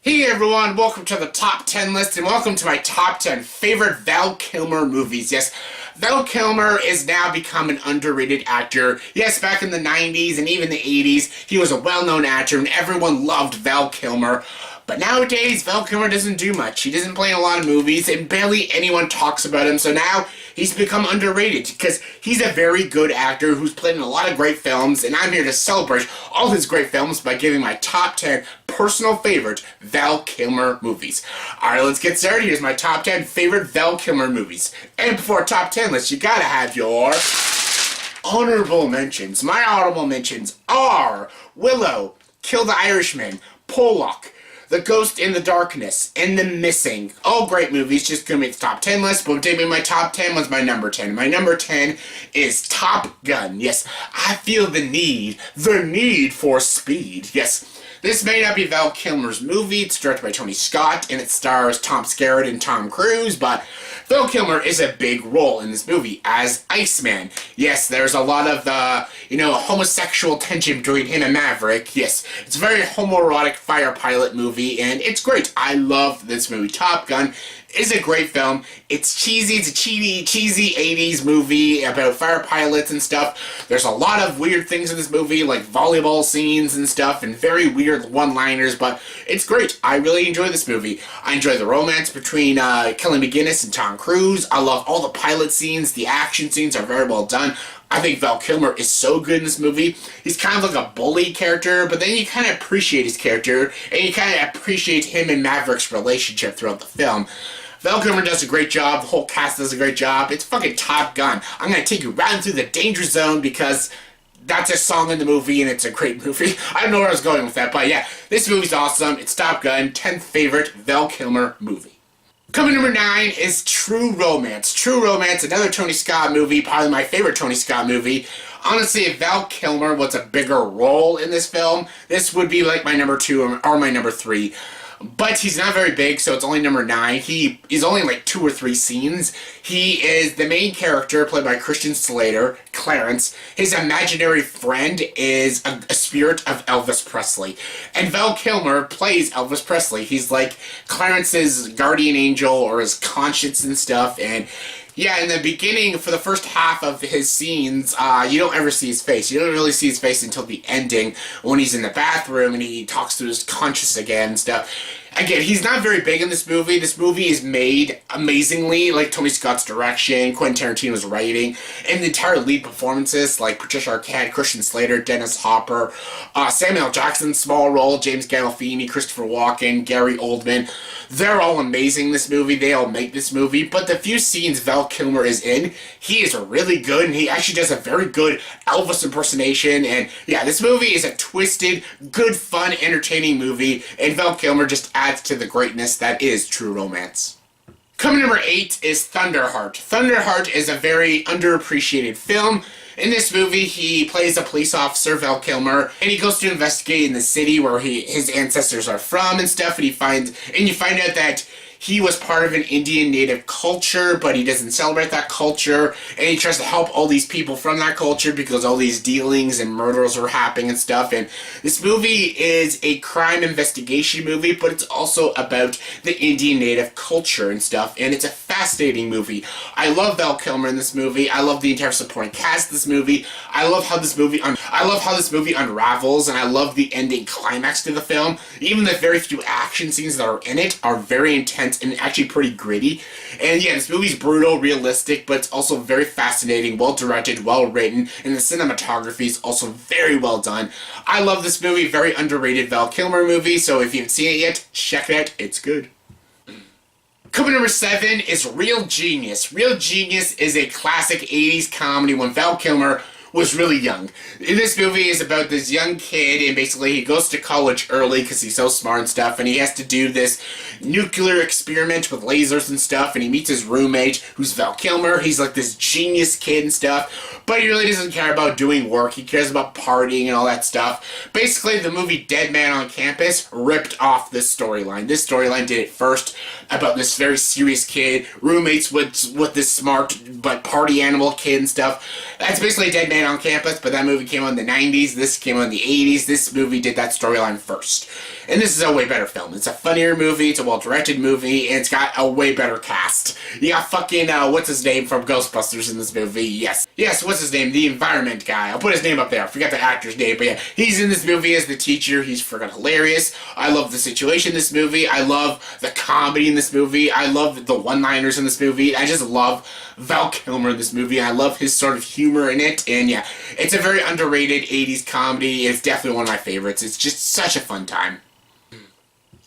Hey everyone, welcome to the top 10 list and welcome to my top 10 favorite Val Kilmer movies. Yes, Val Kilmer is now become an underrated actor. Yes, back in the 90s and even the 80s, he was a well-known actor and everyone loved Val Kilmer. But nowadays, Val Kilmer doesn't do much. He doesn't play in a lot of movies and barely anyone talks about him. So now he's become underrated because he's a very good actor who's played in a lot of great films. And I'm here to celebrate all his great films by giving my top 10 personal favorite Val Kilmer movies. Alright, let's get started. Here's my top 10 favorite Val Kilmer movies. And before top 10 list, you gotta have your honorable mentions. My honorable mentions are Willow, Kill the Irishman, Pollock, The Ghost in the Darkness, and The Missing. All great movies, just gonna make the top 10 list, but what did make my top 10 was my number 10. My number 10 is Top Gun. Yes, I feel the need for speed. Yes, this may not be Val Kilmer's movie. It's directed by Tony Scott, and it stars Tom Skerritt and Tom Cruise, but Val Kilmer is a big role in this movie as Iceman. Yes, there's a lot of homosexual tension between him and Maverick. Yes, it's a very homoerotic fire pilot movie, and it's great. I love this movie. Top Gun is a great film. It's cheesy. It's a cheesy 80s movie about fire pilots and stuff. There's a lot of weird things in this movie, like volleyball scenes and stuff, and very weird one-liners, but it's great. I really enjoy this movie. I enjoy the romance between Kelly McGillis and Tom Cruise. I love all the pilot scenes. The action scenes are very well done. I think Val Kilmer is so good in this movie. He's kind of like a bully character, but then you kind of appreciate his character, and you kind of appreciate him and Maverick's relationship throughout the film. Val Kilmer does a great job. The whole cast does a great job. It's fucking Top Gun. I'm going to take you right through the danger zone because that's a song in the movie and it's a great movie. I don't know where I was going with that, but yeah, this movie's awesome. It's Top Gun, 10th favorite Val Kilmer movie. Coming number 9 is True Romance. True Romance, another Tony Scott movie, probably my favorite Tony Scott movie. Honestly, if Val Kilmer was a bigger role in this film, this would be like my number 2 or my number 3. But he's not very big, so it's only number 9. He's only like 2 or 3 scenes. He is the main character, played by Christian Slater, Clarence. His imaginary friend is a spirit of Elvis Presley. And Val Kilmer plays Elvis Presley. He's like Clarence's guardian angel or his conscience and stuff, and yeah, in the beginning, for the first half of his scenes, you don't ever see his face. You don't really see his face until the ending, when he's in the bathroom and he talks to his conscience again and stuff. Again, he's not very big in this movie. This movie is made amazingly, like Tony Scott's direction, Quentin Tarantino's writing, and the entire lead performances, like Patricia Arquette, Christian Slater, Dennis Hopper, Samuel L. Jackson's small role, James Gandolfini, Christopher Walken, Gary Oldman. They're all amazing in this movie. They all make this movie. But the few scenes Val Kilmer is in, he is really good, and he actually does a very good Elvis impersonation. And yeah, this movie is a twisted, good, fun, entertaining movie, and Val Kilmer just adds to the greatness that is True Romance. Coming number 8 is Thunderheart. Thunderheart is a very underappreciated film. In this movie, he plays a police officer, Val Kilmer, and he goes to investigate in the city where his ancestors are from and stuff, and you find out that he was part of an Indian native culture, but he doesn't celebrate that culture, and he tries to help all these people from that culture because all these dealings and murders are happening and stuff. And this movie is a crime investigation movie, but it's also about the Indian native culture and stuff, and it's a fascinating movie. I love Val Kilmer in this movie. I love the entire supporting cast of this movie. I love how this movie unravels, and I love the ending climax to the film. Even the very few action scenes that are in it are very intense and actually pretty gritty. And yeah, this movie's brutal, realistic, but it's also very fascinating, well directed, well written, and the cinematography is also very well done. I love this movie, very underrated Val Kilmer movie, so if you haven't seen it yet, check it out, it's good. Coming number 7 is Real Genius. Real Genius is a classic 80s comedy when Val Kilmer was really young. In this movie is about this young kid, and basically he goes to college early because he's so smart and stuff, and he has to do this nuclear experiment with lasers and stuff, and he meets his roommate, who's Val Kilmer. He's like this genius kid and stuff, but he really doesn't care about doing work. He cares about partying and all that stuff. Basically, the movie Dead Man on Campus ripped off this storyline. This storyline did it first, about this very serious kid, roommates with this smart but party animal kid and stuff. That's basically Dead Man on Campus, but that movie came out in the 90s, this came out in the 80s, this movie did that storyline first. And this is a way better film. It's a funnier movie, it's a well-directed movie, and it's got a way better cast. You got fucking, what's his name from Ghostbusters in this movie, yes. Yes, what's his name? The environment guy. I'll put his name up there, I forgot the actor's name, but yeah, he's in this movie as the teacher, he's freaking hilarious. I love the situation in this movie, I love the comedy in this movie, I love the one-liners in this movie, I just love Val Kilmer in this movie, I love his sort of humor in it, and yeah, it's a very underrated 80s comedy, it's definitely one of my favorites, it's just such a fun time.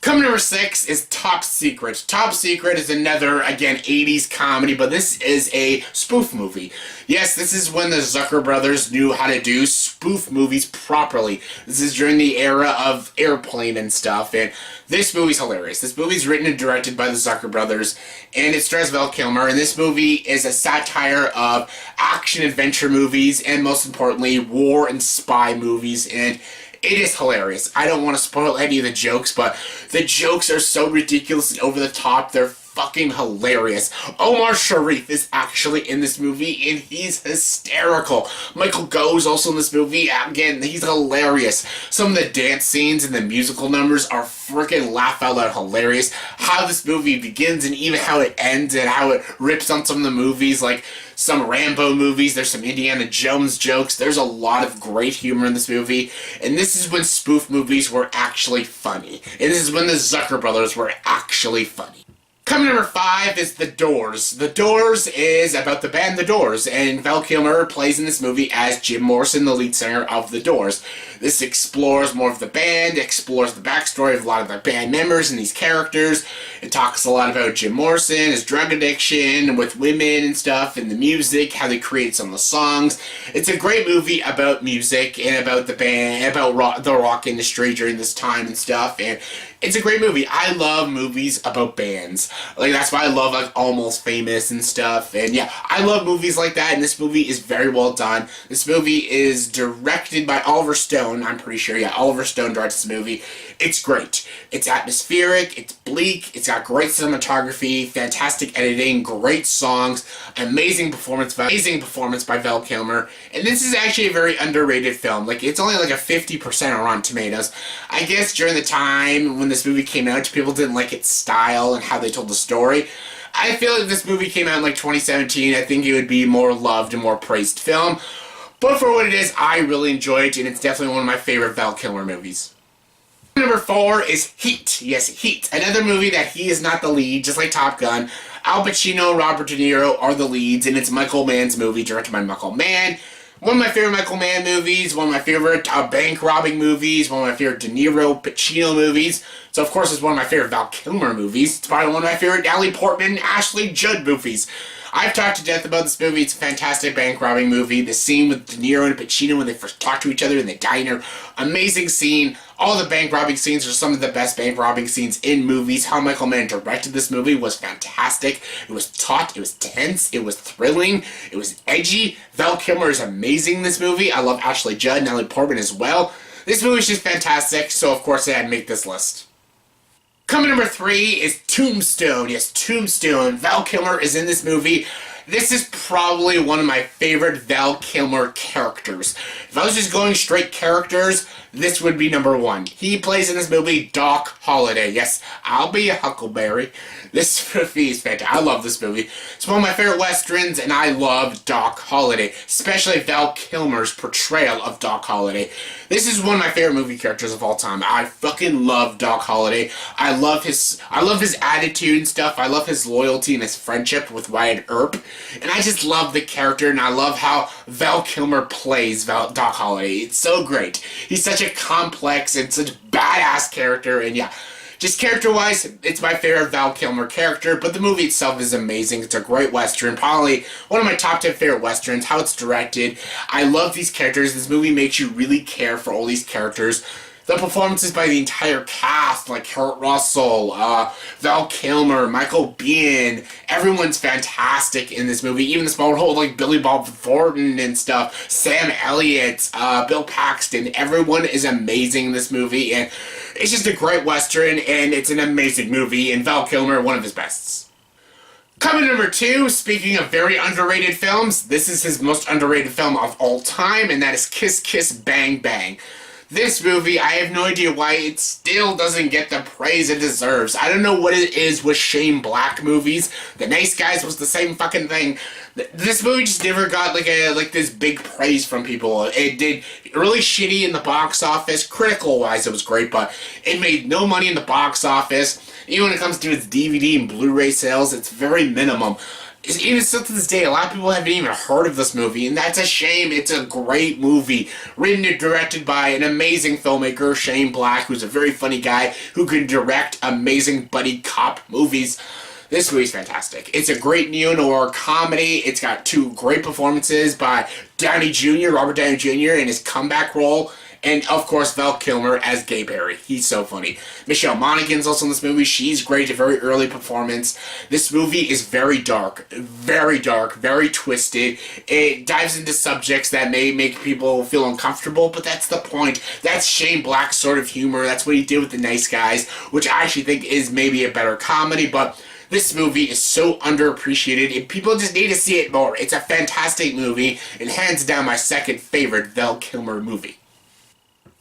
Coming number 6 is Top Secret. Top Secret is another, again, 80s comedy, but this is a spoof movie. Yes, this is when the Zucker brothers knew how to do spoof movies properly. This is during the era of Airplane and stuff, and this movie's hilarious. This movie's written and directed by the Zucker brothers, and it stars Val Kilmer, and this movie is a satire of action-adventure movies, and most importantly, war and spy movies, and it is hilarious. I don't want to spoil any of the jokes, but the jokes are so ridiculous and over the top, they're fucking hilarious. Omar Sharif is actually in this movie, and he's hysterical. Michael Goh's also in this movie. Again, he's hilarious. Some of the dance scenes and the musical numbers are freaking laugh out loud hilarious. How this movie begins and even how it ends and how it rips on some of the movies, like some Rambo movies, there's some Indiana Jones jokes, there's a lot of great humor in this movie, and this is when spoof movies were actually funny. And this is when the Zucker brothers were actually funny. Coming number 5 is The Doors. The Doors is about the band The Doors, and Val Kilmer plays in this movie as Jim Morrison, the lead singer of The Doors. This explores more of the band, explores the backstory of a lot of the band members and these characters. It talks a lot about Jim Morrison, his drug addiction, with women and stuff, and the music, how they create some of the songs. It's a great movie about music and about the band, about the rock industry during this time and stuff, and it's a great movie. I love movies about bands. Like, that's why I love, like, Almost Famous and stuff. And yeah, I love movies like that, and this movie is very well done. This movie is directed by Oliver Stone, I'm pretty sure. Yeah, Oliver Stone directs this movie. It's great. It's atmospheric, it's bleak, it's got great cinematography, fantastic editing, great songs, amazing performance by Val Kilmer. And this is actually a very underrated film. Like, it's only like a 50% on Rotten Tomatoes. I guess during the time when this movie came out, people didn't like its style and how they told the story. I feel like if this movie came out in like 2017, I think it would be more loved and more praised film. But for what it is, I really enjoy it, and it's definitely one of my favorite Val Kilmer movies. Number 4 is Heat. Yes, Heat. Another movie that he is not the lead, just like Top Gun. Al Pacino, Robert De Niro are the leads, and it's Michael Mann's movie, directed by Michael Mann. One of my favorite Michael Mann movies, one of my favorite bank robbing movies, one of my favorite De Niro, Pacino movies. So, of course, it's one of my favorite Val Kilmer movies. It's probably one of my favorite Natalie Portman and Ashley Judd movies. I've talked to death about this movie. It's a fantastic bank robbing movie. The scene with De Niro and Pacino when they first talk to each other in the diner. Amazing scene. All the bank robbing scenes are some of the best bank robbing scenes in movies. How Michael Mann directed this movie was fantastic. It was taut, it was tense, it was thrilling, it was edgy. Val Kilmer is amazing in this movie. I love Ashley Judd and Natalie Portman as well. This movie is just fantastic, so of course I had to make this list. Coming number 3 is Tombstone. Yes, Tombstone. Val Kilmer is in this movie. This is probably one of my favorite Val Kilmer characters. If I was just going straight characters, this would be number 1. He plays in this movie Doc Holliday. Yes, I'll be a Huckleberry. This movie is fantastic. I love this movie. It's one of my favorite westerns, and I love Doc Holliday, especially Val Kilmer's portrayal of Doc Holliday. This is one of my favorite movie characters of all time. I fucking love Doc Holliday. I love his attitude and stuff. I love his loyalty and his friendship with Wyatt Earp. And I just love the character, and I love how Val Kilmer plays Doc Holliday. It's so great. He's such a complex and such a badass character, and yeah, just character-wise, it's my favorite Val Kilmer character, but the movie itself is amazing. It's a great western, probably one of my top 10 favorite westerns, how it's directed. I love these characters. This movie makes you really care for all these characters. The performances by the entire cast, like Kurt Russell, Val Kilmer, Michael Biehn, everyone's fantastic in this movie. Even the small role like Billy Bob Thornton and stuff, Sam Elliott, Bill Paxton, everyone is amazing in this movie, and it's just a great western, and it's an amazing movie, and Val Kilmer, one of his bests. Coming number 2, speaking of very underrated films, this is his most underrated film of all time, and that is Kiss Kiss Bang Bang. This movie, I have no idea why it still doesn't get the praise it deserves. I don't know what it is with Shane Black movies. The Nice Guys was the same fucking thing. This movie just never got like this big praise from people. It did really shitty in the box office. Critical-wise, it was great, but it made no money in the box office. Even when it comes to its DVD and Blu-ray sales, it's very minimum. Even still to this day, a lot of people haven't even heard of this movie, and that's a shame. It's a great movie. Written and directed by an amazing filmmaker, Shane Black, who's a very funny guy who can direct amazing buddy cop movies. This movie's fantastic. It's a great neo-noir comedy. It's got 2 great performances by Robert Downey Jr. in his comeback role. And, of course, Val Kilmer as Gay Barry. He's so funny. Michelle Monaghan's also in this movie. She's great. A very early performance. This movie is very dark, very twisted. It dives into subjects that may make people feel uncomfortable, but that's the point. That's Shane Black's sort of humor. That's what he did with The Nice Guys, which I actually think is maybe a better comedy, but this movie is so underappreciated, and people just need to see it more. It's a fantastic movie, and hands down my second favorite Val Kilmer movie.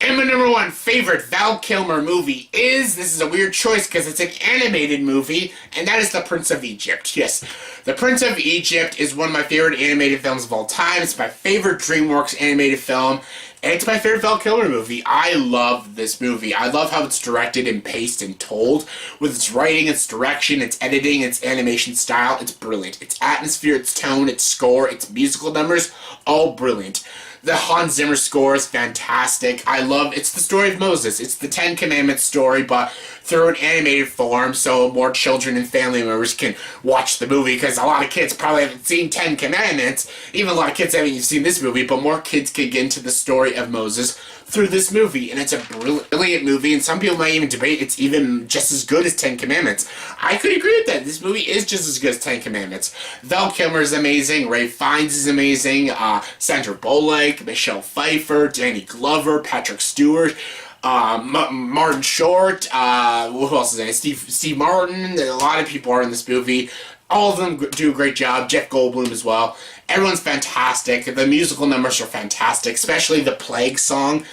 And my number 1 favorite Val Kilmer movie is, this is a weird choice because it's an animated movie, and that is The Prince of Egypt. Yes, The Prince of Egypt is one of my favorite animated films of all time. It's my favorite DreamWorks animated film, and it's my favorite Val Kilmer movie. I love this movie. I love how it's directed and paced and told. With its writing, its direction, its editing, its animation style, it's brilliant. Its atmosphere, its tone, its score, its musical numbers, all brilliant. The Hans Zimmer score is fantastic. It's the story of Moses. It's the 10 Commandments story, but through an animated form, so more children and family members can watch the movie, because a lot of kids probably haven't seen 10 Commandments. Even a lot of kids haven't even seen this movie, but more kids can get into the story of Moses through this movie, and it's a brilliant movie, and some people might even debate it's even just as good as 10 Commandments. I could agree with that. This movie is just as good as 10 Commandments. Val Kilmer is amazing, Ralph Fiennes is amazing, Sandra Bullock, Michelle Pfeiffer, Danny Glover, Patrick Stewart, Martin Short, who else is in it? Steve Martin. A lot of people are in this movie. All of them do a great job. Jeff Goldblum as well. Everyone's fantastic. The musical numbers are fantastic, especially the Plague song.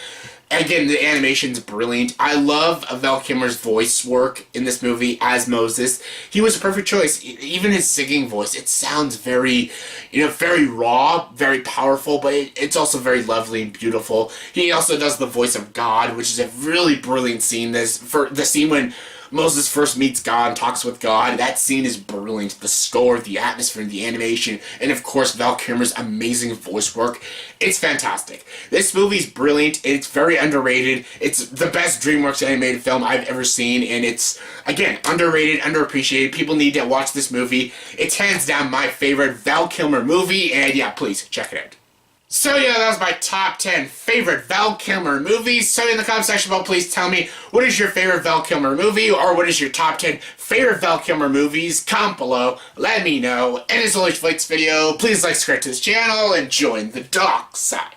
Again, the animation's brilliant. I love Val Kilmer's voice work in this movie as Moses. He was a perfect choice. Even his singing voice, it sounds very, very raw, very powerful, but it's also very lovely and beautiful. He also does the voice of God, which is a really brilliant scene. The scene when Moses first meets God and talks with God. That scene is brilliant. The score, the atmosphere, the animation, and of course Val Kilmer's amazing voice work. It's fantastic. This movie's brilliant. It's very underrated. It's the best DreamWorks animated film I've ever seen, and it's, again, underrated, underappreciated. People need to watch this movie. It's hands down my favorite Val Kilmer movie, and yeah, please check it out. So yeah, that was my top 10 favorite Val Kilmer movies. So in the comment section below, please tell me, what is your favorite Val Kilmer movie, or what is your top 10 favorite Val Kilmer movies? Comment below, let me know. And as always, for this video, please like, subscribe to this channel, and join the dark side.